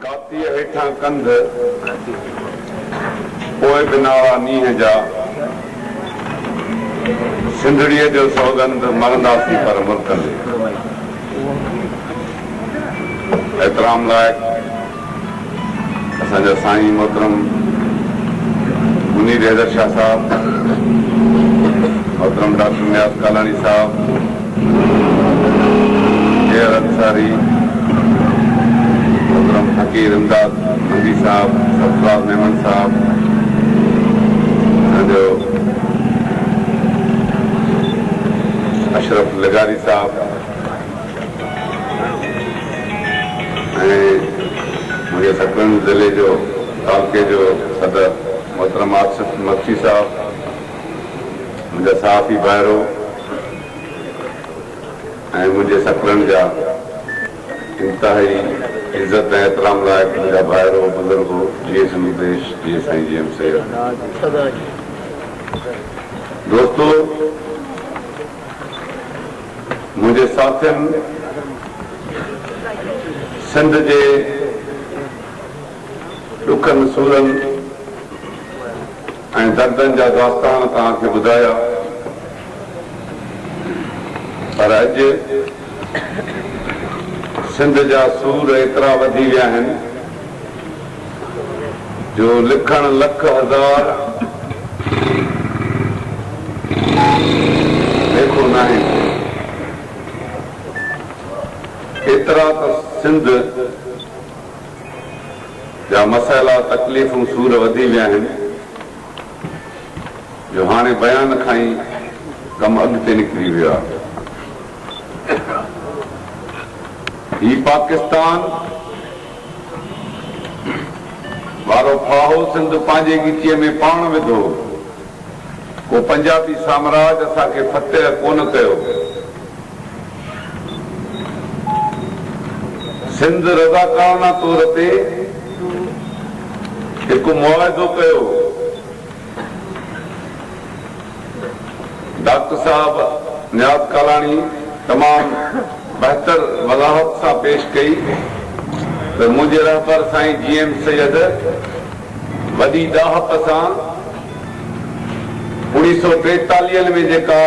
कातीअ हेठां कंध पोइ बिनावा नीह जा सिंधड़ीअ जो सौगंध मरंदासीं पर मुल्कनि एतराम लाइक़ असांजा साईं मोहतरम मुनीर हैदर शाह साहब, मोहतरम डॉक्टर नियाज़ कालानी साहब, शेर अंसारी, मोहतरम फकीर इमदाद मंदी साहब, सरफराज मेमन साहब, असांजो अशरफ लगारी साहब ऐं मुंहिंजे सकरन ज़िले जो तालुके जो सदर मोहतरम आसिफ मक्खी साहब, मुंहिंजा सहाफ़ी भाइरो ऐं मुंहिंजे सकरन जा इंतिहाई इज़त ऐं एतराम लाइक़ मुंहिंजा भाइरो बुज़ुर्गो जीए संदेश जीए साईं जी एम से दोस्तो, मुंहिंजे साथियुनि सिंध जे ॾुखनि सूरनि ऐं दर्दनि जा दास्तान तव्हांखे ॿुधाया, पर अॼु सिंध जा सूर एतिरा वधी विया आहिनि जो लिखण लख हज़ार लेखो न आहिनि। एतिरा त सिंध जा मसइला तकलीफ़ूं सूर वधी विया आहिनि जो हाणे बयान खां ई कमु अॻिते निकिरी वियो आहे। ही पाकिस्तान वारो फाहो सिंध पंहिंजे गीचीअ में पाण विधो, को पंजाबी साम्राज असांखे फतेह कोन कयो। सिंध रज़ाकाराना तौर ते हिकु मुआहिदो कयो। डॉक्टर साहब नियाज़ कालानी तमामु बहितर वज़ाहत सां पेश कई त मुंहिंजे रहबर साईं जीएम सैयद वॾी ॾाहप सां 1943 में जेका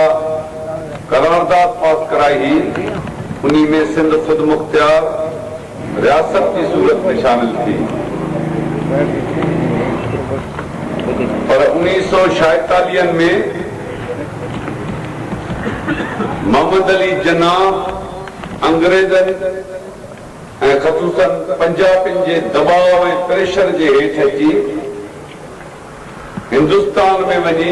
करारदाद पास कराई हुई उन में सिंध ख़ुद मुख्तियार रियासत की सूरत में शामिल थी, पर 1946 में मोहम्मद अली जिन्ना अंग्रेज़नि ऐं ख़ुसूसन पंजाबियुनि जे दबाव ऐं प्रेशर जे हेठि अची हिंदुस्तान में वञी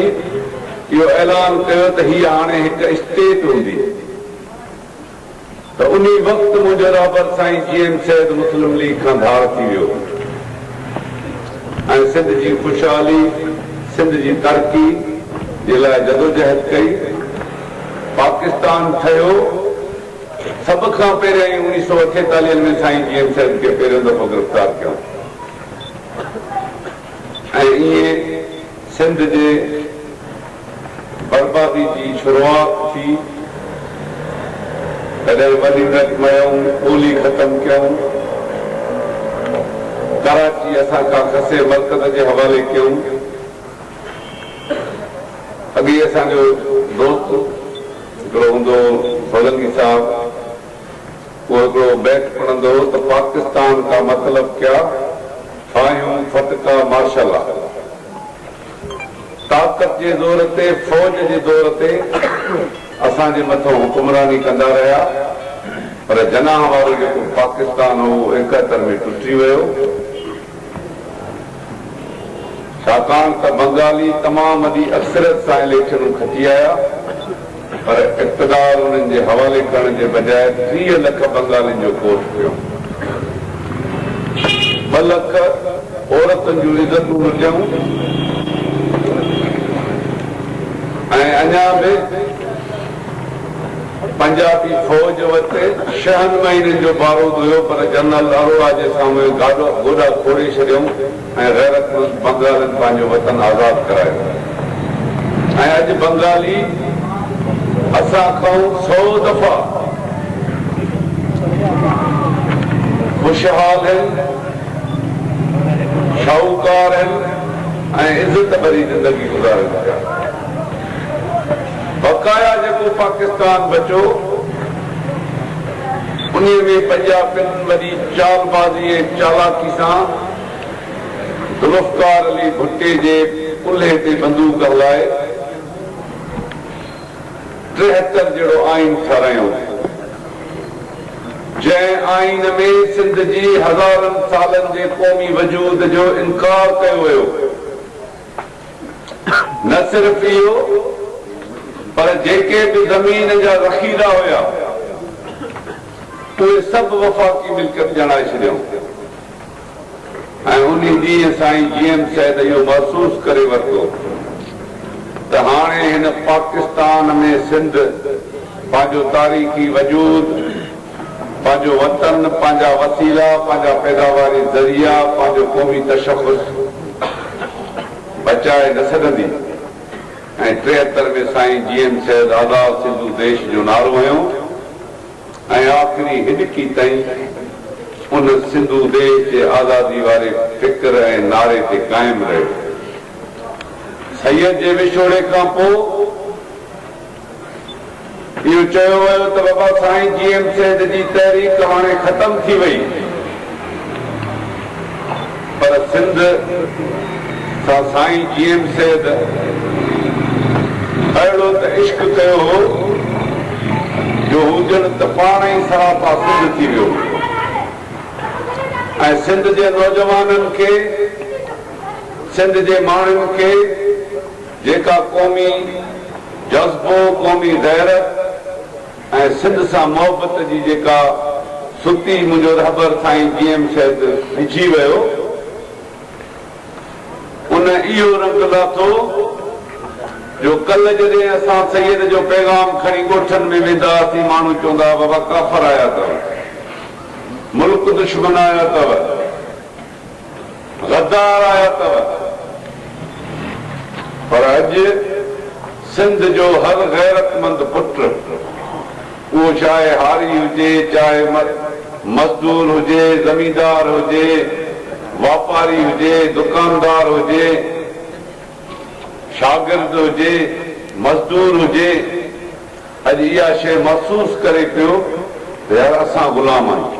इहो ऐलान कयो त हीअ हाणे हिकु स्टेट हूंदी। त उन वक़्तु मुंहिंजो रहबर साईं जीएम सैयद मुस्लिम लीग खां धार थी वियो ऐं सिंध जी ख़ुशहाली, सिंध जी तरक़ी जे लाइ जदोजहद कई। पाकिस्तान ठहियो सभ खां पहिरियों 1948 में साईं जीएम सैयद खे पहिरियों दफ़ो गिरफ़्तार कयो ऐं ईअं सिंध जे बर्बादी जी शुरूआत थी। कॾहिं वॾी मयूं ॿोली ख़तमु कयूं, कराची असां खां खसे मर्कज़ जे हवाले कयूं। अॻे असांजो दोस्त हिकिड़ो हूंदो फौजंगी साहब, उहो हिकिड़ो बैत पढ़ंदो हो त पाकिस्तान का मतिलब क्या, फायूं फटका मार्शल। ताक़त जे ज़ोर ते, फौज जे ज़ोर ते असांजे मथां हुकुमरानी कंदा रहिया, पर जनाह वारो जेको पाकिस्तान हो 71 में टुटी वियो, छाकाणि त बंगाली तमामु वॾी अक्सरियत सां इलेक्शनूं खटी आया, पर इक़्तिदार उन्हनि जे हवाले करण जे बजाय 30 लख बंगालियुनि जो कोर्ट कयो। 2 लख औरतुनि जूं इज़तूं लुटियूं ऐं अञा बि पंजाबी फौज वटि 6 महीननि जो बारूद हुयो, पर जनरल अरोड़ा जे साम्हूं गोॾा खोड़े छॾियऊं ऐं गैरतमंद बंगालियुनि पंहिंजो वतन आज़ादु करायो। ऐं अॼु बंगाली असां खां 100 दफ़ा खुशहाल आहिनि शाहूकार आहिनि ऐं इज़त भरी ज़िंदगी गुज़ारनि पिया। बक़ाया जेको पाकिस्तान बचो उन में पंजाबियुनि वरी चालबाज़ी ऐं चालाकी सां ज़ुल्फ़कार अली भुट्टे जे कुल्हे ते बंदूक हलाए 73 जहिड़ो आइन ठारायूं, जंहिं आइन में सिंध जी हज़ारनि सालनि जे क़ौमी वजूद जो इनकार कयो वियो। न सिर्फ़ इहो पर जेके बि ज़मीन जा ज़ख़ीरा हुया उहे सभु वफ़ाक़ी मिल्कियत ॼणाए छॾियऊं ऐं उन ॾींहुं साईं जीएम सैद इहो महसूस करे वरितो त हाणे हिन पाकिस्तान में सिंध पंहिंजो तारीख़ी वजूद, पंहिंजो वतन, पंहिंजा वसीला, पंहिंजा पैदावारी ज़रिया, पंहिंजो क़ौमी तशख़ुस बचाए न सघंदी। ऐं 73 में साईं जीएम सैद आज़ाद सिंधु देश जो नारो हयो ऐं आख़िरी हिॾकी ताईं उन सिंधु देश जे आज़ादी वारे फ़िक्र ऐं नारे ते क़ाइमु रहियो। सैयद जे विछोड़े खां पोइ इहो चयो वियो त बाबा साईं जीएम सैद जी तहरीक हाणे ख़तम थी वई, पर सिंध सां साईं जीएम सैद अहिड़ो त इश्क कयो हो जो हुजनि त पाण ई सरापा सिंध थी वियो ऐं सिंध जे नौजवाननि खे, सिंध जे माण्हुनि खे जेका क़ौमी जज़्बो, क़ौमी गैरत ऐं सिंध सां मोहबत जी जेका सुती मुंहिंजो रहबर साईं जीएम सैद विझी वियो, उन इहो रंग लाथो जो कल्ह जॾहिं असां सैयद जो पैगाम खणी ॻोठनि में वेंदा हुआसीं, माण्हू चवंदा बाबा काफ़र आया अथव, मुल्क दुश्मन आया अथव, गद्दार आया अथव। पर अॼु सिंध जो हर गैरतमंद पुट, उहो चाहे हारी हुजे, चाहे मज़दूर हुजे, ज़मींदार हुजे, वापारी हुजे, दुकानदार हुजे, शागिर्द हुजे, मज़दूर हुजे, अॼु इहा शइ महसूस करे पियो त यार असां ग़ुलाम आहियूं।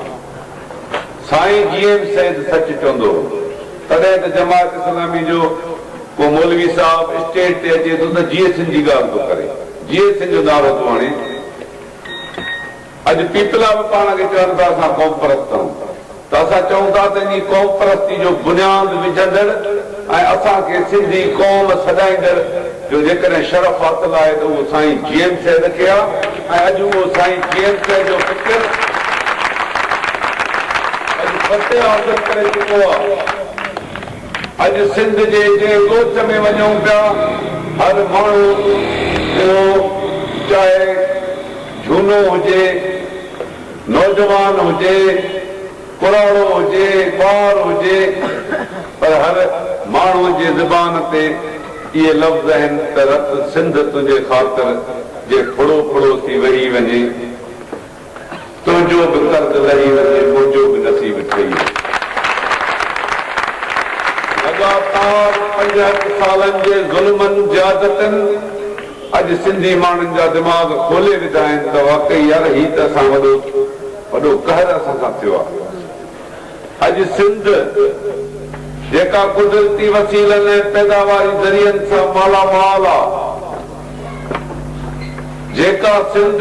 साईं जीएम सैद सच चवंदो, तॾहिं त जमात इस्लामी जो को मौलवी साहब स्टेज ते अचे थो त जीएसएन जी ॻाल्हि थो करे, जीएसएन जो नारो थो हाणे। अॼु पीपला बि पाण खे चवनि था असां क़ौम परस्त आहियूं, त असां चऊं था त इन क़ौम परस्ती जो बुनियाद विझंदड़ ऐं असांखे सिंधी क़ौम सॾाईंदड़ जो जेकॾहिं शरफ़ हासिल आहे त उहो साईं जीएम सैद खे आहे ऐं अॼु उहो साईं जीएम सैद जो फ़िक्र अॼु फतेह हासिल करे चुको आहे। अॼु सिंध जे जंहिं ॻोठ में वञूं पिया, हर माण्हू चाहे झूनो हुजे, नौजवान हुजे, पुराणो हुजे, ॿार हुजे, पर हर माण्हूअ जे ज़बान ते इहे लफ़्ज़ आहिनि त रत सिंध तुंहिंजे ख़ातिर जे फुड़ो फुड़ो थी वही वञे, तुंहिंजो बि कर्ज़ लही वञे, मुंहिंजो बि नसीब ठही वञे। लगातार 65 सालनि जे ज़ुल्मनि ज़ियादतनि अॼु सिंधी माण्हुनि जा दिमाग़ खोले विधा आहिनि त वाकई यार ही त असां वॾो कहर असां सां थियो आहे। अॼु सिंध जेका कुदरती वसीलनि ऐं पैदावारी ज़रियनि सां मालामाल आहे, जेका सिंध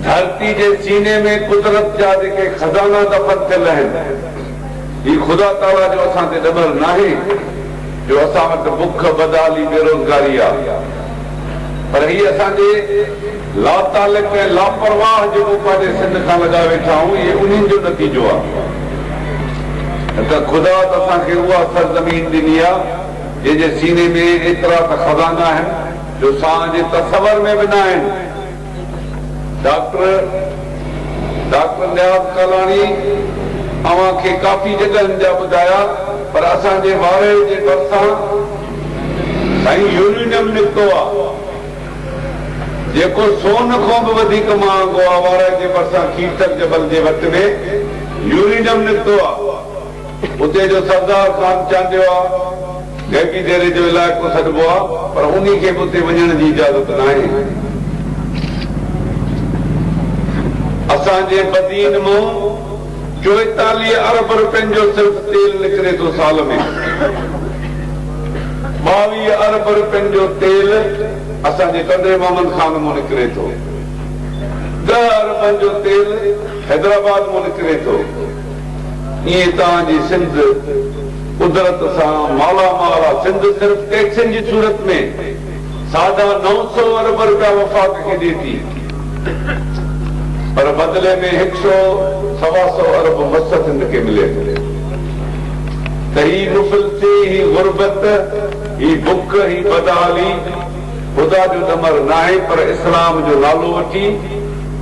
धरती जे सीने में कुदरत जा जेके खज़ाना दफ़न थियल आहिनि, ही ख़ुदा ताला जो असां ते ॾबल नाहे जो असां वटि बुख, बदहाली, बेरोज़गारी आहे, पर ही असांजे लातालिक ऐं लापरवाह जेको पंहिंजे सिंध खां लॻा वेठा आहियूं, इहे उन्हनि जो नतीजो आहे। त ख़ुदा त असांखे उहा सरज़मीन ॾिनी आहे जंहिंजे सीने में एतिरा त खज़ाना आहिनि जो असांजे तसवर में बि न आहिनि। डॉक्टर न्याज़ कालाणी अव्हां खे काफ़ी जॻहियुनि जा ॿुधाया, पर असांजे वारे जे भरिसां साईं यूरेनियम निकितो आहे जेको सोन खां बि वधीक महांगो आहे। वारे जे भरिसां कीर्तक जबल जे वक़्त में यूरिनम निकितो आहे, उते जो सरदार खान चांडियो आहे गैबी देरे जो इलाइक़ो छॾिबो आहे, पर उन खे बि उते वञण जी इजाज़त न आहे। असांजे बदीन मां 44 अरब रुपयनि जो सिर्फ़ तेल निकिरे थो साल में। 22 अरब रुपयनि जो तेल असांजे कंदे मोहम्मद खान मां निकिरे थो। 10 अरबनि जो तेल हैदराबाद मां निकिरे थो। ईअं तव्हांजी सिंध कुदरत सां मालामाल आहे। सिंध सिर्फ़ टैक्सनि जी सूरत में 950 अरब रुपया वफ़ाक़ खे ॾिए थी, पर बदिले में 100-125 अरब मस सिंध खे मिले थो। त ही मुफ़लिसी, ही गुरबत, ही बुख, ही बदहाली ख़ुदा जो नंबर न आहे, पर इस्लाम जो नालो वठी,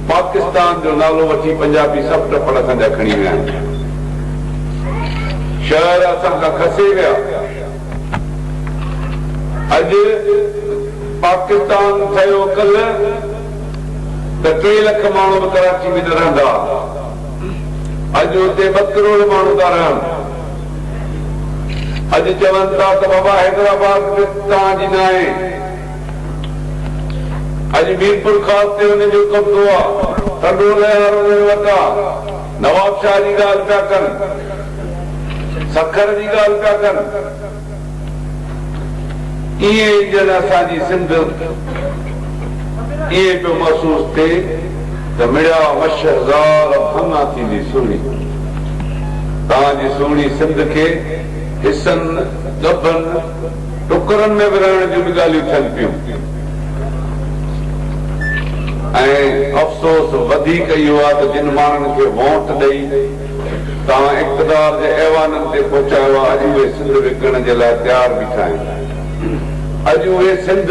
पाकिस्तान जो नालो वठी पंजाबी सभु टपड़ असांजा खणी विया आहिनि। शहर असां खां खसे विया। अॼु पाकिस्तान ठहियो कल्ह त 3 लख माण्हू बि कराची में न रहंदा। अॼु हुते 2 करोड़ माण्हू था रहनि। अॼु चवनि था त बाबा हैदराबाद में तव्हांजी न आहे। अॼु मीरपुर ख़ास ते हुनजो कब्ज़ो आहे। ठंडो लहर वटि आहे। नवाब शाह जी ॻाल्हि पिया कनि, सखर जी ॻाल्हि पिया कनि। ईअं ॼण असांजी सिंध ईअं पियो महसूस थिए त मिड़िया मशहज़ार भंगा थींदी सुहिणी। तव्हांजी सुहिणी सिंध खे हिसनि, दॿनि, टुकरनि में विरहण जूं बि ॻाल्हियूं थियनि पियूं। ऐं अफ़सोस वधीक इहो आहे त जिन माण्हुनि खे वोट ॾेई तव्हां इक़्तिदार जे ऐवाननि ते पहुचायो आहे, अॼु उहे सिंध विकण जे लाइ तयारु बीठा आहिनि। अॼु उहे सिंध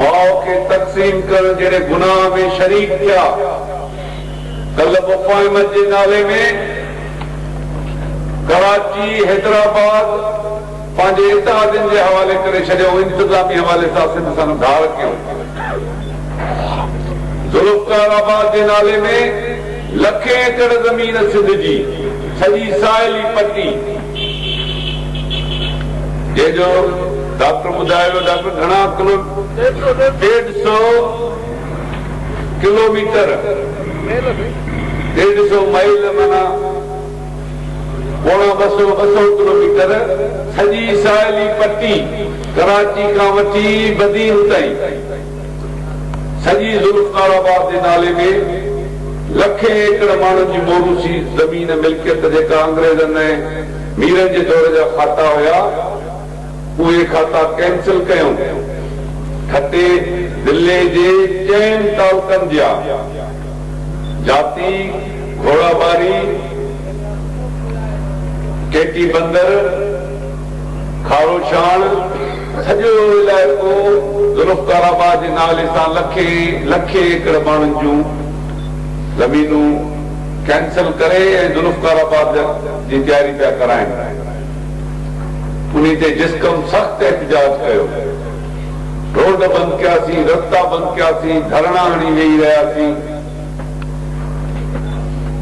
माउ खे तक़सीम करण जहिड़े गुनाह में शरीक थिया। कल्ह मुफ़ाहिमत जे नाले में कराची, हैदराबाद पंहिंजे इत्तेहादियुनि जे हवाले करे छॾियो, इंतिज़ामी हवाले सां सिंध सां धार कयूं। ज़ुल्फ़िकाराबाद जे नाले में लखे एकड़ ज़मीन सिंध जी सॼी साहिली पटी, जंहिंजो डॉक्टर ॿुधायो, डॉक्टर घणा 150 किलोमीटर 150 माइल माना 200 किलोमीटर सॼी साहिली पटी कराची खां वठी बदीन ताईं सॼी ज़ुल्फ़िकाराबाद जे नाले में लखे एकड़ माण्हुनि जी मोरूसी ज़मीन मिल्कियत जेका अंग्रेज़नि ऐं मीरनि जे दौर जा खाता हुया, उहे खाता कैंसिल कयूं। खटे दिल्ली जे 4 तालुकनि जा जाती, घोड़ाबारी, केटी बंदर, खारोशान, सॼो इलाइक़ो ज़ुल्फ़िकाराबाद जे नाले सां लखे एकड़ माण्हुनि जूं ज़मीनूं कैंसिल करे ऐं ज़ुल्फ़िकाराबाद जी तयारी पिया कराइनि। उन ते जिस्कम सख़्तु एहतिजाज कयो। रोड बंदि कयासीं, रस्ता बंदि कयासीं, धरणा हणी वेही रहियासीं।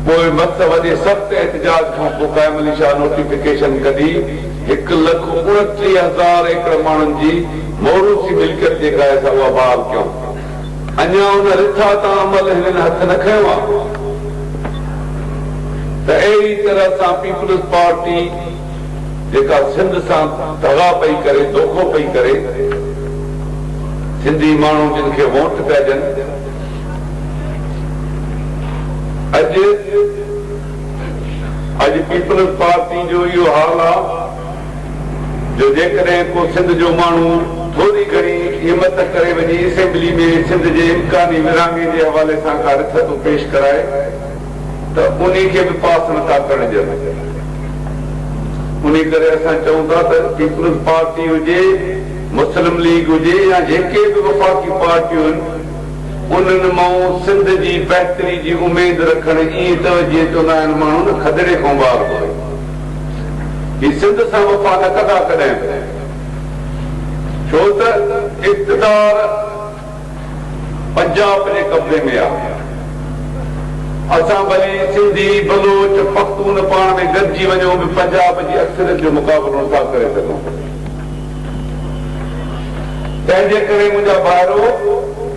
पोइ मत वॾे सख़्तु एहतिजाज खां पोइ क़ाइम अली शाह नोटिफिकेशन कढी 1,29,000 एकड़ माण्हुनि जी मोरूसी मिल्कियत जेका आहे असां उहा बहाल कयूं। अञा उन रिथा तां अमल हिननि हथ न खयो आहे। त अहिड़ी तरह सां पीपल्स पार्टी जेका सिंध सां दगा पई करे, धोखो पई करे, सिंधी माण्हू जिन खे वोट पिया ॾियनि, अॼु पीपल्स पार्टी जो इहो हाल आहे जो जेकॾहिं को सिंध जो माण्हू थोरी घणी हिमत करे वञी असेंबली में सिंध जे इम्कानी विरहाङे जे हवाले सां का रिथ थो पेश कराए त उन खे बि पास नथा करण ॾियनि। उन करे असां चऊं था त पीपल्स पार्टी हुजे, मुस्लिम लीग हुजे या जेके बि वफ़ाक़ी पार्टियूं आहिनि, उन्हनि मां सिंध जी बहितरी जी उमेद रखण ईअं त जीअं चवंदा आहिनि माण्हू न खदड़े खां ॿार पए। ही सिंध सां वफ़ा न कंदा कॾहिं, छो त इक़्तिदार पंजाब जे कब्ज़े में आहे। असां भली सिंधी बलोच पख्तून पाण में गॾिजी वञूं बि पंजाब जी अक्सरियत जो मुक़ाबिलो नथा करे सघूं। तंहिंजे करे मुंहिंजा भाइरो,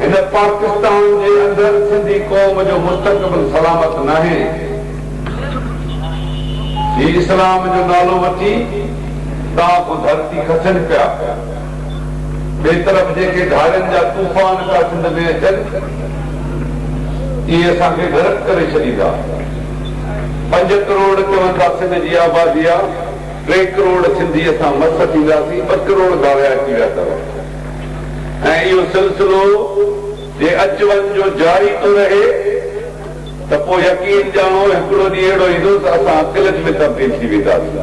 हिन पाकिस्तान जे अंदरि सिंधी क़ौम जो मुस्तक़बिल सलामत नाहे। ही इस्लाम जो नालो वठी तव्हां को धरती खसनि पिया। ॿिए तरफ़ जेके धारियुनि जा तूफ़ान था सिंध में अचनि, इहे असांखे गरक करे छॾींदा। 5 करोड़ चवनि था सिंध जी आबादी आहे, 3 करोड़ सिंधी असां मस थींदासीं, 2 करोड़ धारिया थी विया अथव। ऐं इहो सिलसिलो जे अच वञ जो जारी थो रहे त पोइ यकीन ॼाणो हिकिड़ो ॾींहुं अहिड़ो ईंदो त असां अकिलत में तब्दील थी वेंदासीं।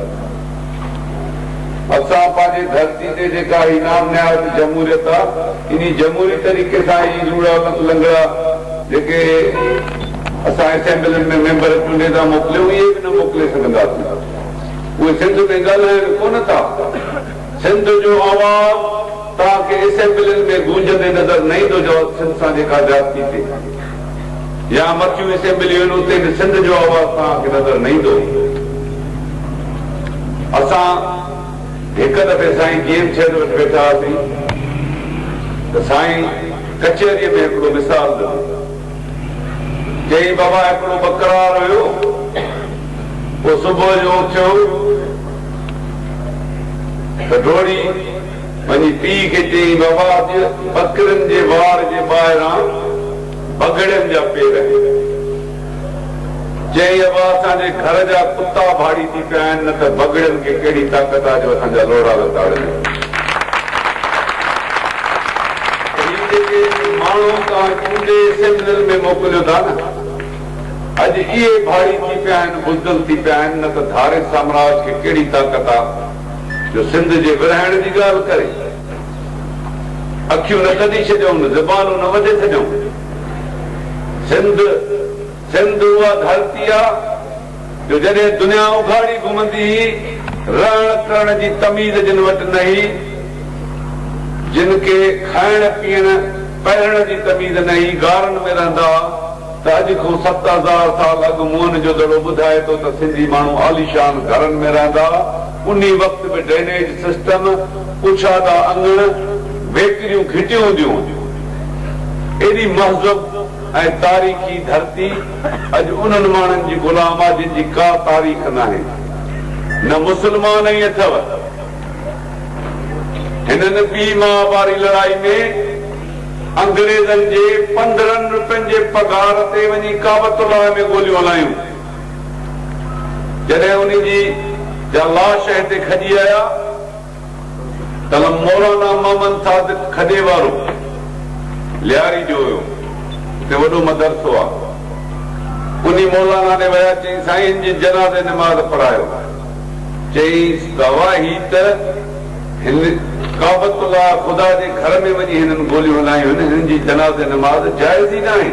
असां पंहिंजी धरती ते जेका इनाम नियामत जमहूरियत आहे, इन जमहूरी तरीक़े सां ई लंगड़ा जेके असां असेंबली में मेंबर चूंडे था मोकिलियूं, इहे बि न मोकिले सघंदासीं। उहे सिंध में ॻाल्हाइनि कोन था। सिंध जो आवाज़ तव्हांखे असेंबली में गूंजंदे नज़र न ईंदो जो सिंध सां जेका ज्यादती थिए, या मथियूं असेंबलियूं आहिनि उते बि सिंध जो आवाज़ तव्हांखे नज़र न ईंदो। असां हिकु दफ़े साईं गेम छेद वटि वेठा हुआसीं त साईं कचहरीअ में हिकिड़ो मिसाल ॾिनो। चई बाबा हिकिड़ो बकरार हुयो, पोइ सुबुह जो उथियो त डोड़ी वञी पीउ खे चई बाबा अॼु बकरियुनि जे वार जे ॿाहिरां बगड़ियुनि जा पेर आहिनि। चई बाबा असांजे घर जा कुता भाड़ी थी पिया आहिनि, न त बगड़ियुनि खे कहिड़ी ताक़त आहे जो असांजा लोड़ा लताड़नि। जेके माण्हू तव्हां चूंडे असेंबली में मोकिलियो था न, अॼु इहे भाड़ी थी पिया आहिनि, बुज़दिल थी पिया आहिनि, न त धारे साम्राज खे कहिड़ी ताक़त आहे जो सिंध जे विरहाइण जी ॻाल्हि करे। अखियूं न कढी छॾियूं, ज़बानूं न वधे छॾियूं। सिंध उहा धरती आहे जो जॾहिं दुनिया उघाड़ी घुमंदी हुई, रहण करण जी तमीज़ जिन वटि न हुई, जिन खे खाइण पीअण पहिरण जी तमीज़ न हुई, गारनि में रहंदा, त अॼु खां 7000 साल अॻु मुअन जो दड़ो ॿुधाए थो त सिंधी माण्हू आलीशान घरनि में रहंदा। उन वक़्त में ड्रेनेज सिस्टम, पुछादा अंगण, वेकरियूं घिटियूं हूंदियूं। एॾी महज़ब ऐं तारीख़ी धरती अॼु उन्हनि माण्हुनि जी गुलाम आहे जिन जी का तारीख़ न आहे। न मुस्लमान ई अथव। हिननि ॿी महावारी लड़ाई में अंग्रेज़नि जे 15 रुपयनि जे पगार ते वञी काबतुल्लाह में गोलियूं हलायूं। जॾहिं उन जी लाश हिते खॼी आया त मौलाना मोहम्मद सादिक खॾे वारो लियारी जो हुयो, हिते वॾो मदरसो आहे। उन मौलाना ने विया, चई साईं जी जनाज़े नमाज़ पढ़ायो। चई बाबा ही त हिन काबतुल्लाह ख़ुदा जे घर में वञी हिननि गोलियूं हलायूं आहिनि, हिननि जी जनाज़े नमाज़ जाइज़ ई न आहे।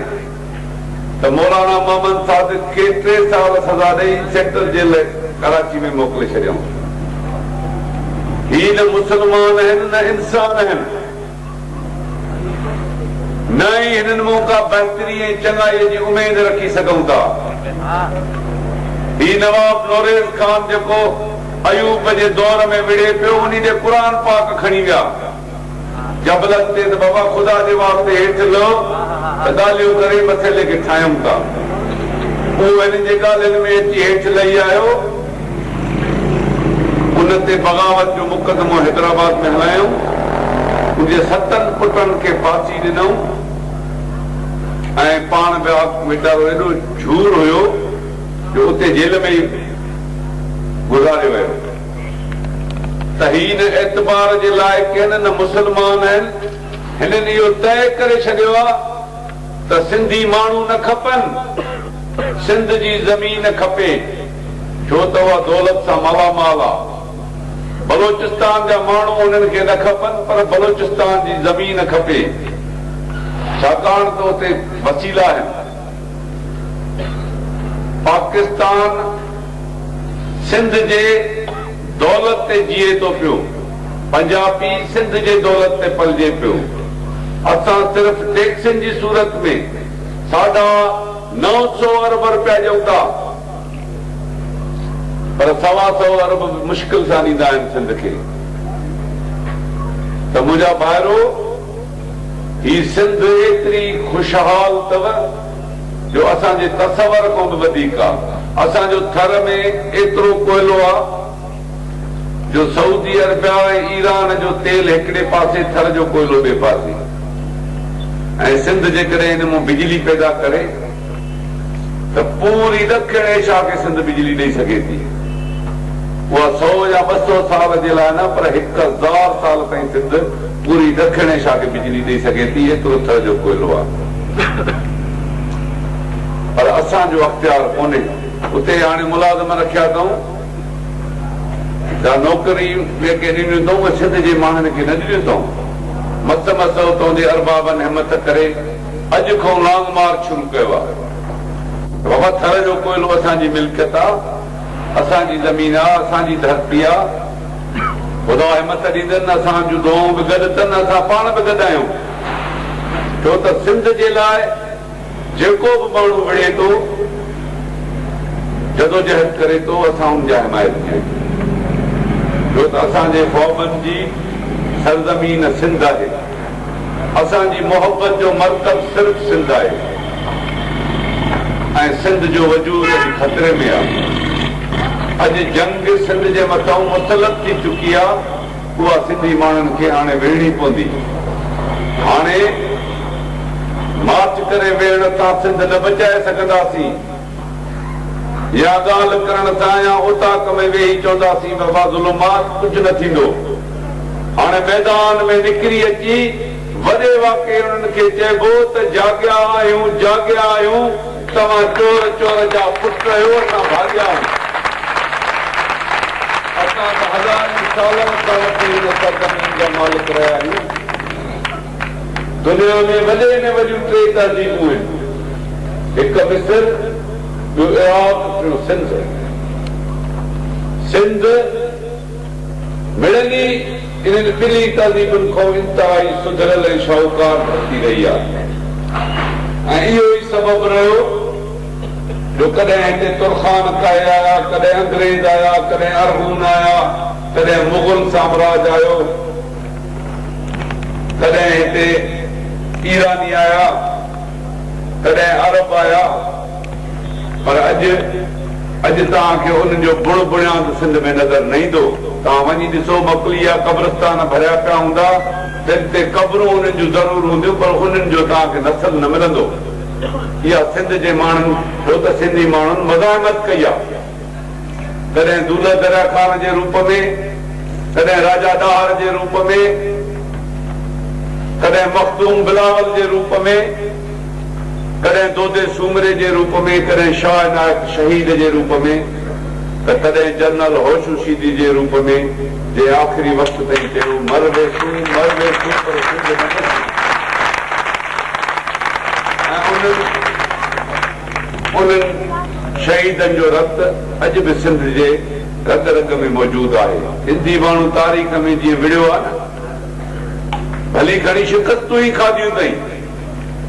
त मौलाना मोहम्मद सादिक खे 3 साल सज़ा ॾेई सेंट्रल जेल कराची में मोकिले छॾियऊं। ही न मुस्लमान आहिनि, न इंसान आहिनि, न ई हिननि मूं का बहितरी ऐं चङाईअ जी उमेद रखी सघूं था। ही नवाब नौरेज़ खान जेको अयूब जे दौर में विड़े पियो, उन जे क़ुर पाक खणी विया जबलनि ते त बाबा ख़ुदा जे वास्ते हेठि लहो त ॻाल्हियूं करे मसइले खे ठाहियूं था। उहो हिननि जे ॻाल्हियुनि में अची हेठि लही आयो। उन ते बग़ावत जो मुक़दमो हैदराबाद में हलायूं। उनजे 7 पुटनि खे फांसी ॾिनऊं ऐं पाण वीचारो एॾो झूर हुयो जो उते जेल में ई गुज़ारे वियो। त ही न एतबार जे लाइक़ आहिनि, न मुस्लमान आहिनि। हिननि इहो तय करे छॾियो आहे त सिंधी माण्हू न खपनि, सिंध जी ज़मीन खपे, छो त उहा दौलत सां मालामाल आहे। बलोचिस्तान जा माण्हू उन्हनि खे न खपनि, पर बलोचिस्तान जी ज़मीन खपे, छाकाणि त उते वसीला आहिनि। पाकिस्तान सिंध जे दौलत ते जीए थो पियो, पंजाबी सिंध जे दौलत ते पलिजे पियो। असां सिर्फ़ टैक्सनि जी सूरत में 900 अरब रुपया ॾियूं था, पर 125 अरब मुश्किल सां ॾींदा आहिनि सिंध खे। त मुंहिंजा भाइरो, ही सिंध एतिरी खुशहाल अथव जो असांजे तसवर खां बि वधीक आहे। असांजो थर में एतिरो कोयलो आहे जो सऊदी अरबिया ऐं ईरान जो तेल हिकिड़े पासे, थर जो कोयलो ॿिए पासे। ऐं सिंध जेकॾहिं हिन मां बिजली पैदा करे त पूरी ॾखिण एशिया खे सिंध बिजली ॾेई सघे थी। उहा 100 या 200 साल जे लाइ न, पर 1000 साल ताईं सिंध पूरी ॾखिण एशिया खे बिजली ॾेई सघे थी। एतिरो थर जो कोयलो आहे, पर असांजो अख़्तियार कोन्हे। उते हाणे मुलाज़िम रखिया अथऊं, नौकरी ॿिए ॾिनियूं अथऊं, सिंध जे माण्हुनि खे न ॾिनियूं अथऊं। मस उतां जे अरबाबनि हिमत करे अॼु खां लॉन्ग मार्च शुरू कयो आहे। बाबा, थर जो कोयलो असांजी मिल्कियत आहे, असांजी ज़मीन आहे, असांजी धरती आहे। ख़ुदा हिमत ॾींदनि, असांजूं दुआऊं बि गॾु अथनि, असां पाण बि गॾु आहियूं। छो त सिंध जे लाइ जेको बि माण्हू विढ़े थो, जदोजहद करे थो, असां हुनजा हिमायत कयूं। छो त असांजे क़ौमनि जी सरज़मीन सिंध आहे, असांजी मोहबत जो मरकज़ सिर्फ़ सिंध आहे। ऐं सिंध जो वजूद अॼु ख़तरे में आहे। अॼु जंग सिंध जे मथां मुसलत थी चुकी आहे, उहा सिंधी माण्हुनि खे हाणे विढ़णी पवंदी। हाणे मार्च करे वेहण सां सिंध न बचाए सघंदासीं, या ॻाल्हि करण सां या ओताक में वेही चवंदासीं बाबा ज़ुल्मात, कुझु न थींदो। हाणे मैदान में निकिरी अची वॾे वाक़े उन्हनि खे चइबो त जाॻिया आहियूं, जाॻिया आहियूं, तव्हां चोर चोर जा पुट आहियो, असां भाॻिया आहियूं। असां त हज़ारनि सालनि खां वठी हिन सरज़मीन जा मालिक रहिया आहियूं। दुनिया में वॾे में वॾियूं 3 तहज़ीबूं आहिनि, हिकु मिस्र, ॿियो इराक, टियों सिंध। सिंध मिड़ंगी इन्हनि ॿिन्ही तहज़ीबुनि खां इंतहाई सुधरियल ऐं शाहूकार थी रही आहे। ऐं इहो ई सबबु रहियो जो कॾहिं हिते तुर्खान काए आया, कॾहिं अंग्रेज आया, कॾहिं अरबून आया, कॾहिं मुग़ल साम्राज आयो, कॾहिं हिते ईरानी आया, कॾहिं अरब आया। पर अॼु तव्हांखे उन्हनि जो बुण बुनियाद सिंध में नज़र न ईंदो। तव्हां वञी ॾिसो, मकलिया कब्रस्तान भरिया पिया हूंदा, हिते क़बरूं उन्हनि जूं ज़रूर हूंदियूं, पर उन्हनि जो तव्हांखे नसल न मिलंदो। इहा सिंध जे माण्हुनि, छो त सिंधी माण्हुनि मज़ाहिमत कई आहे। कॾहिं दूल्हा दरिया खान जे रूप में, कॾहिं राजा ॾाहर जे रूप में, कॾहिं मखदूम बिलावल जे रूप में, कॾहिं दोदे सूमरे जे रूप में, कॾहिं शाह नायक शहीद जे रूप में, त कॾहिं जनरल होशूशीदी जे रूप में, जे आख़िरी वक़्त ताईं चयो मर वेसू, पर सिंध न थी। ऐं उन्हनि शहीदनि जो रत अॼु बि सिंध जे रग रग में मौजूदु आहे। सिंधी माण्हू तारीख़ में जीअं विढ़ियो आहे न, भली घणी शिकस्तूं ई खाधियूं अथई,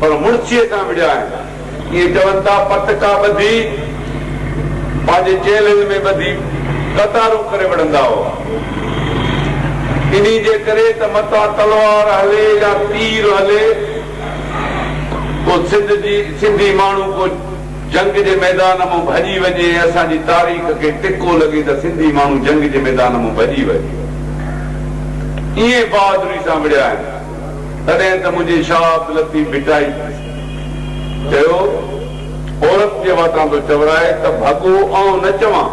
पर मुड़सीअ सां विढ़िया आहिनि। इहे चवनि था पटका ॿधी पंहिंजे जेलनि में ॿधी कतारूं करे विढ़ंदा हुआ। इन्ही जे करे त मथां तलवार हले या तीर हले, को सिंधी माण्हू को जंग जे मैदान मां भॼी वञे, असांजी तारीख़ खे टिको लॻे त सिंधी माण्हू जंग जे मैदान मां भॼी वञे। इहे बहादुरी सां विढ़िया आहिनि। तॾहिं त मुंहिंजे शाह अब्दुल लतीफ़ भिटाई चयो, औरत जे वटां थो चवराए त भॻो आऊं न चवां,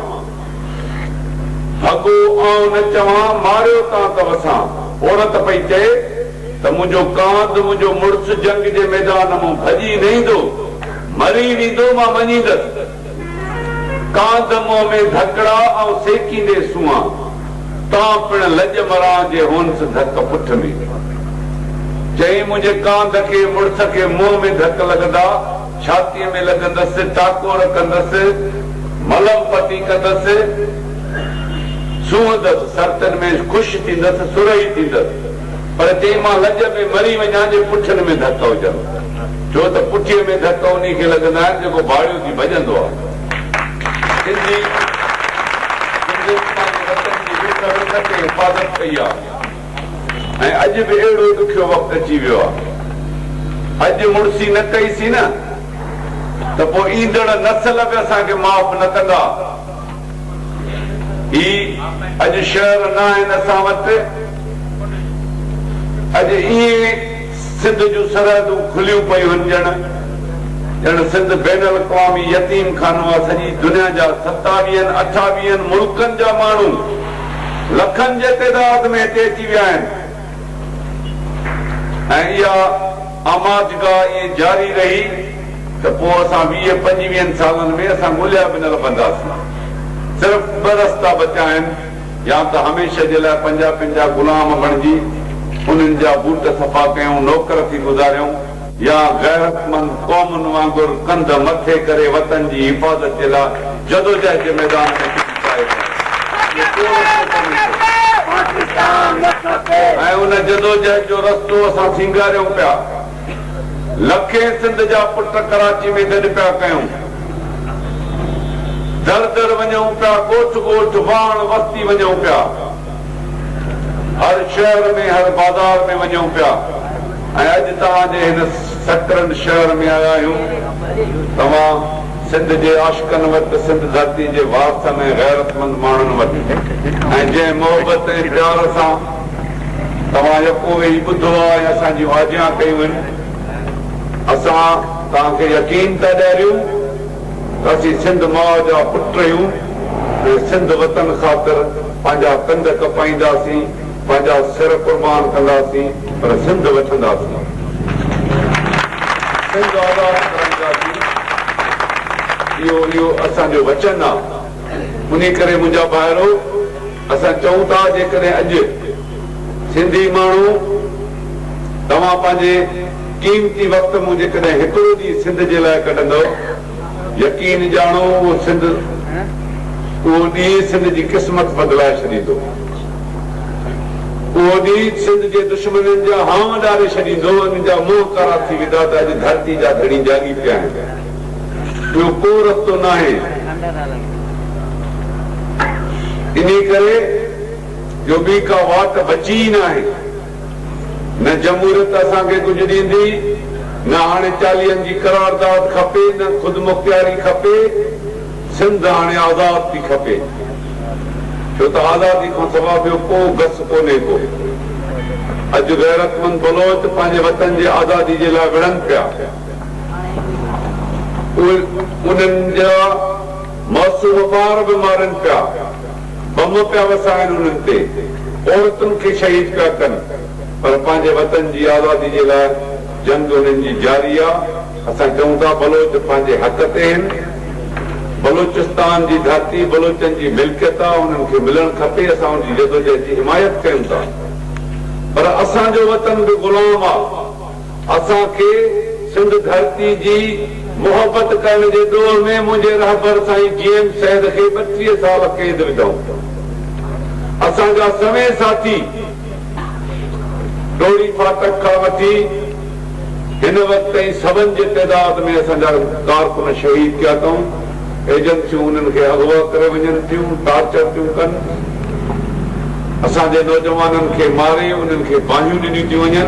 भॻो आऊं न चवां, मारियो तव्हां त वसां। औरत पई चए त मुंहिंजो कांध, मुंहिंजो मुड़ुस जंग जे मैदान मां भॼी न ईंदो, मरी वेंदो, मां मञींदसि। कांध मुंहं में धकड़ा ऐं सेकींदे सुवां, तव्हां पिण लॼ मरां जे होंस धक पुठ में। चई मुंहिंजे कांध खे, मुड़ुस खे मुंहं में धक लॻंदा, छातीअ में लॻंदसि, टाकोर कंदसि, मलम पटी कंदसि, सूंहंदसि, सर्तनि में ख़ुशि थींदसि, सुरही थींदसि। पर चई मां लॼ में मरी वञा जे पुठनि में धक हुजनि। छो त पुठीअ में धक उन खे लॻंदा आहिनि जेको भाड़ियो थी भॼंदो आहे। हिफ़ाज़त कई आहे ऐं अॼु बि अहिड़ो ॾुखियो वक़्तु अची वियो आहे। अॼु मुड़सी न कईसीं न त पोइ ईंदड़ नसल बि असांखे माफ़ न कंदा। ही अॼु शहर न आहिनि असां वटि। अॼु इएं सिंध जूं सरहदूं खुलियूं पयूं आहिनि। ॼण सिंध बैन अल-अक़वामी यतीम खानो आहे। सॼी दुनिया जा 27-28 मुल्कनि जा माण्हू लखनि जे तइदाद में हिते अची विया आहिनि ऐं इहा आमादगाह इएं जारी रही त पोइ असां 20-25 सालनि में असां ॻोल्हिया बि न लभंदासीं। सिर्फ़ 2 रस्ता बचिया आहिनि, या त हमेशह जे लाइ पंहिंजा गुलाम बणिजी उन्हनि जा बूट सफ़ा कयूं, नौकर थी गुज़ारियूं, या गैरतमंद क़ौमुनि वांगुरु कंध मथे करे वतन जी हिफ़ाज़त जे लाइ जदोजहद जे मैदान में ऐं उन जदोजहद जो रस्तो असां सिंगारियूं पिया। लखे सिंध जा पुट कराची में गॾु पिया कयूं, दर दर वञूं पिया, ॻोठ ॻोठ वाण वस्ती वञूं पिया, हर शहर में हर बाज़ार में वञूं पिया। ऐं अॼु तव्हांजे हिन सकरनि शहर में आया आहियूं। तव्हां सिंध जे आशिक़नि वटि, सिंध धरती जे वारसनि ऐं गैरतमंद माण्हुनि वटि ऐं जंहिं मोहबत ऐं प्यार सां तव्हां यको वेही ॿुधो आहे ऐं असांजियूं आजियां कयूं आहिनि, असां तव्हांखे यकीन था ॾियारियूं त असीं सिंध माउ जा पुट आहियूं ऐं सिंध वतन ख़ातिर पंहिंजा कंध कपाईंदासीं, पंहिंजा सिर कुर्बान कंदासीं, पर सिंध वठंदासीं, सिंध आज़ाद कराईंदासीं। इहो असांजो वचन आहे। उन करे मुंहिंजा भाइरो, असां चऊं था जेकॾहिं अॼु सिंधी माण्हू तव्हां पंहिंजे क़ीमती वक़्त मूं जेकॾहिं हिकिड़ो ॾींहुं सिंध जे लाइ कढंदो, यकीन ॼाणो उहो ॾींहुं सिंध जी क़िस्मत बदिलाए छॾींदो। उहो ॾींहुं सिंध जे दुश्मननि जा हाव ॾारे छॾींदो, उन्हनि जा मुंहं कारा थी वेंदा त अॼु धरती जा धड़ी जागी पिया आहिनि। ॿियो को रस्तो न आहे। इन करे जो ॿी का वाट बची न आहे। न जमहूरियत असांखे कुझु ॾींदी, न हाणे 40 जी करारदाद खपे, न ख़ुदि मुख्तियारी खपे। सिंध हाणे आज़ाद थी खपे, छो त आज़ादी खां सवाइ ॿियो को घस कोन्हे को। अॼु गैरतमंद बलोच पंहिंजे वतन जे आज़ादी जे लाइ विढ़नि पिया। उन्हनि जा मासूम ॿार बि मारनि पिया, बम पिया वसाइनि उन्हनि ते, औरतुनि खे शहीद पिया कनि, पर पंहिंजे वतन जी आज़ादी जे लाइ जंग उन्हनि जी जारी आहे। असां चऊं था बलोच पंहिंजे हक़ ते आहिनि। बलोचिस्तान जी धरती बलोचनि जी मिल्कियत आहे, उन्हनि खे मिलणु खपे। असां उनजी जदोजहद जी हिमायत कयूं था, पर असांजो वतन बि गुलाम आहे। असांखे सिंध धरती जी मोहबत करण जे दौर में मुंहिंजे रहबर साईं जीएम सैद खे 32 साल क़ैद विधऊं। असांजा सवे साथी डोड़ी फाटक खां वठी हिन वक़्त ताईं सभिनि जे तइदाद में असांजा कारकुन शहीद कया अथऊं। एजेंसियूं उन्हनि खे अगवा करे वञनि थियूं, टार्चर थियूं कनि, असांजे नौजवाननि खे मारे उन्हनि खे बाहियूं ॾिनियूं थियूं वञनि।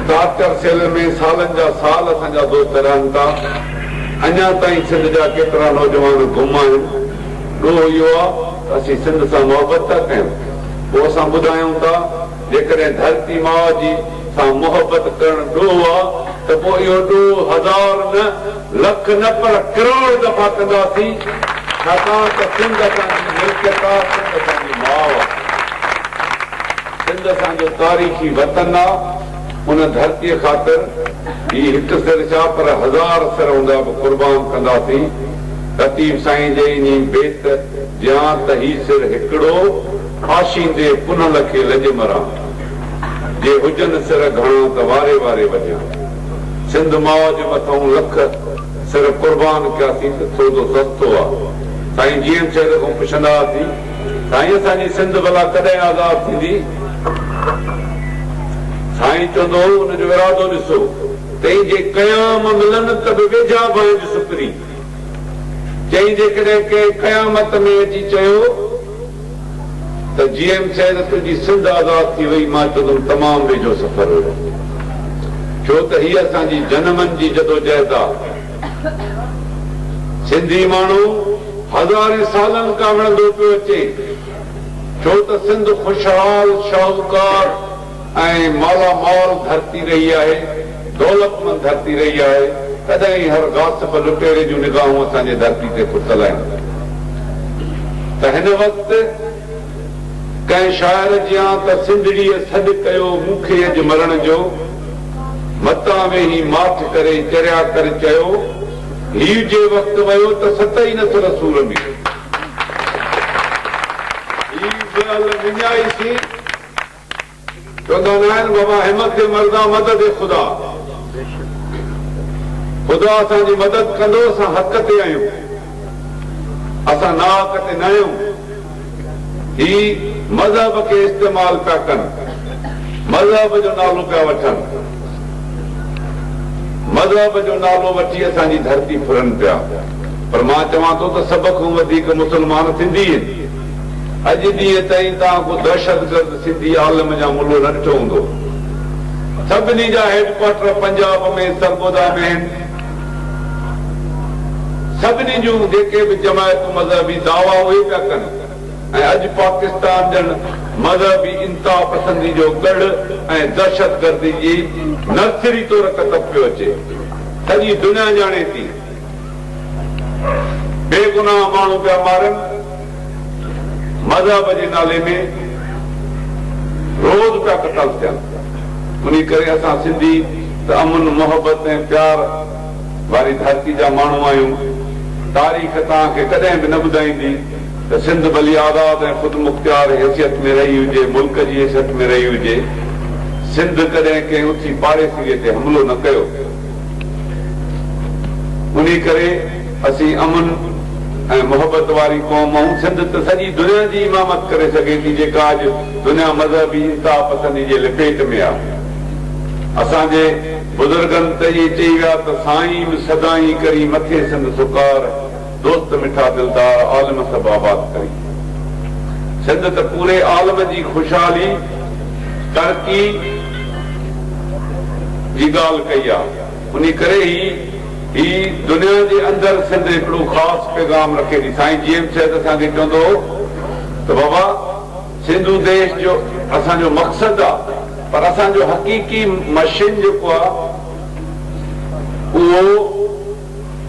टार्चर सेल में सालनि जा साल असांजा दोस्त रहनि था। अञा ताईं सिंध जा केतिरा नौजवान गुम आहिनि। ॾोह इहो आहे त असीं सिंध सां मोहबत था कयूं। पोइ असां ॿुधायूं था जेकॾहिं धरती माउ जी सां मोहबत करणु ॾोह आहे त पोइ इहो ॾोह 1000 न लख न पर करोड़ दफ़ा कंदासीं, छाकाणि त सिंध असांजी मिल्कियत आहे, सिंध असांजी माउ आहे, सिंध असांजो तारीख़ी वतन आहे। उन धरतीअ ख़ातिर ही हिकु सिर छा पर 1000 सिर हूंदा बि क़ुर्बान कंदासीं। लतीफ़ साईं जे इन बेत ॼां त ही सिर हिकिड़ो आशींदे पुनल खे लॼ मरां, जे हुजनि सिर घणा त वारे वारे वॼां। सिंध माउ जे मथां लख सिर क़ुर्बान कयासीं त थोरो सस्तो आहे। साईं जीएम सैद खां पुछंदा हुआसीं, साईं असांजी सिंध भला कॾहिं आज़ाद थींदी? साईं चवंदो हुनजो इरादो ॾिसो तंहिं जे क़याम मिलनि त बि वेझा भांज सुपरी चई जेकॾहिं कंहिं क़यामत में अची चयो त जीएम साहिब तुंहिंजी सिंध आज़ाद थी वई मां चवंदुमि तमामु वेझो सफ़र हुयो छो त हीअ असांजी जनमनि जी जदोजहद आहे सिंधी माण्हू हज़ारे सालनि खां विढ़ंदो पियो अचे छो त सिंध ख़ुशहाल शाहूकार ऐं मालामाल धरती रही आहे दौलतमंद धरती रही आहे कॾहिं हर गासिब लुटेरे जूं निगाहूं असांजे धरती ते खुटल आहिनि त हिन वक़्तु कंहिं शाइर जियां त सिंधड़ीअ सॾु कयो मूंखे अॼु मरण जो मतां वेही माठ करे चरिया करे चयो हीउ जे वक़्तु वियो त सतई न सुर सूर में विञाईसीं चवंदा न आहिनि बाबा हिमत मर्दा मदद ख़ुदा ख़ुदा असांजी मदद कंदो असां हक़ ते आहियूं असां ना हक़ ते न आहियूं ही मज़हब खे इस्तेमाल पिया कनि मज़हब जो नालो पिया वठनि मज़हब जो नालो वठी असांजी धरती फुरनि पिया पर मां चवां थो त सभ खां वधीक मुस्लमान सिंधी आहिनि अॼु ॾींहं ताईं तव्हां को दहशतगर्द सिंधी आलम जा मुल्लो न ॾिठो हूंदो सभिनी जा हेडक्वार्टर पंजाब में सरगोदा में आहिनि सभिनी जूं जेके बि जमायत मज़हबी दावा उहे पिया कनि ऐं अॼु पाकिस्तान ॼण मज़हबी इंता पसंदी जो गढ़ ऐं दहशतगर्दी जी नर्सरी तौर कतब पियो अचे सॼी दुनिया ॼाणे थी बेगुनाह माण्हू पिया मारनि मज़हब जे नाले में रोज़ पिया कतल थियनि उन करे असां सिंधी त अमन मोहबत ऐं प्यार वारी धरती जा माण्हू आहियूं तारीख़ तव्हांखे कॾहिं बि न ॿुधाईंदी त सिंध भली आज़ाद ऐं ख़ुदि मुख़्तियार हैसियत में रही हुजे मुल्क जी हैसियत में रही हुजे सिंध कॾहिं कंहिं उथी पाड़ेसीअ ते हमलो न कयो उन करे असीं अमन ऐं मोहबत वारी क़ौम ऐं सिंध त सॼी दुनिया जी इमामत करे सघे थी जेका अॼु दुनिया मज़हबी इंता पसंदी जे लिपेट में आहे असांजे बुज़ुर्गनि त इहे चई विया त साईं बि सदाई करी मथे सिंध सुकार दोस्त मिठा दिलदार आलम सभु आबाद करी सिंध त पूरे आलम जी ख़ुशहाली तरक़ी जी ॻाल्हि कई आहे उन करे ही दुनिया जे अंदरि सिंध हिकिड़ो ख़ासि पैगाम रखे थी साईं जीएम साहिब असांखे चवंदो त बाबा सिंधू देश जो असांजो मक़सदु आहे पर असांजो हक़ीक़ी मशीन जेको आहे उहो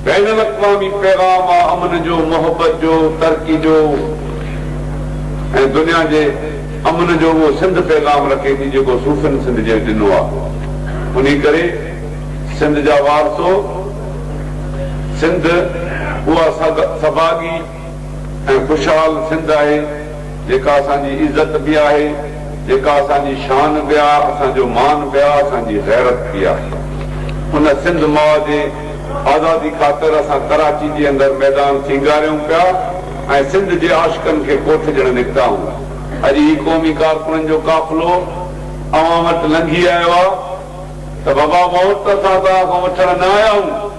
बैन अक़वामी पैगाम आहे अमन जो मोहबत जो तरक़ी जो ऐं दुनिया जे अमन जो उहो सिंध पैगाम रखे थी जेको सूफ़िन सिंध जे ॾिनो आहे उन करे सिंध जा वारसो सिंध उहा सभागी ऐं ख़ुशहाल सिंध आहे जेका असांजी इज़त बि आहे जेका असांजी शान बि आहे असांजो मान बि आहे असांजी गैरत बि आहे हुन सिंध माउ जे आज़ादी ख़ातिर असां कराची जे अंदरि मैदान सींगारियूं पिया ऐं सिंध जे आशिकनि खे कोठ ॼण निकिता आहियूं अॼु ही क़ौमी कारकुननि जो काफ़िलो अवां वटि लंघी आयो आहे त बाबा वोट त असां तव्हां खां वठण न आया आहियूं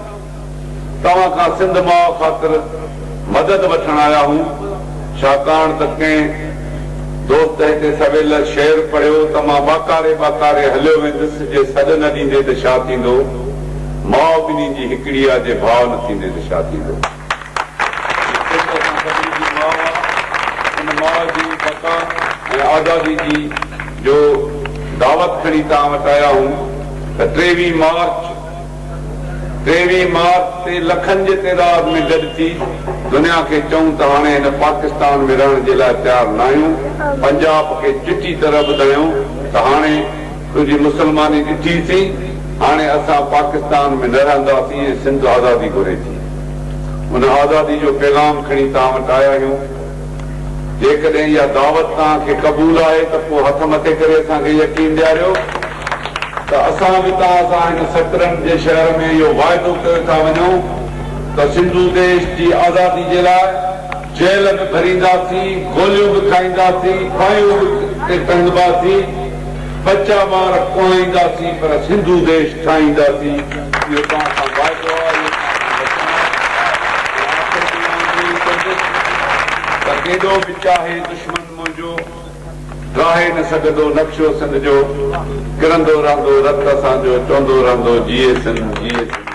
तव्हां खां सिंध माउ ख़ातिर मदद वठण आया आहियूं छाकाणि त कंहिं दोस्त हिते सवेल शेर पढ़ियो त मां बाकारे बाकारे हलियो वेंदुसि जे सॾ न ॾींदे त छा थींदो माउ ॿिन्ही जी हिकिड़ी आहे जे भाउ न थींदे त छा थींदो माउ जी बका ऐं आज़ादी जी जो दावत खणी तव्हां वटि आया आहियूं त 23 मार्च ते लखनि जे तइदाद में गॾु थी दुनिया खे चऊं त हाणे हिन पाकिस्तान में रहण जे लाइ तयारु न आहियूं पंजाब खे चिटी तरह ॿुधायूं त हाणे तुंहिंजी मुस्लमानी ॾिठीसीं हाणे असां पाकिस्तान में न रहंदासीं ऐं सिंध आज़ादी घुरे थी हुन आज़ादी जो पैगाम खणी तव्हां वटि आया आहियूं जेकॾहिं इहा दावत तव्हांखे क़बूल आहे त पोइ हथ मथे करे असांखे यकीन ॾियारियो त असां बि तव्हां सां हिन सकरनि जे शहर में इहो वाइदो करे था वञूं त सिंधू देश जी आज़ादी जे लाइ जेल बि भरींदासीं गोलियूं बि खाईंदासीं फायूं बि टंगबासीं बच्चा ॿार कुआईंदासीं पर सिंधू देश ठाहींदासीं। इहो तव्हां सां वाइदो आहे। त केॾो बि चाहे दुश्मन मुंहिंजो राहे न सघंदो नक्शो सिंध जो, किरंदो रहंदो रत असांजो, चवंदो रहंदो जिए सिंध जिए सिंध।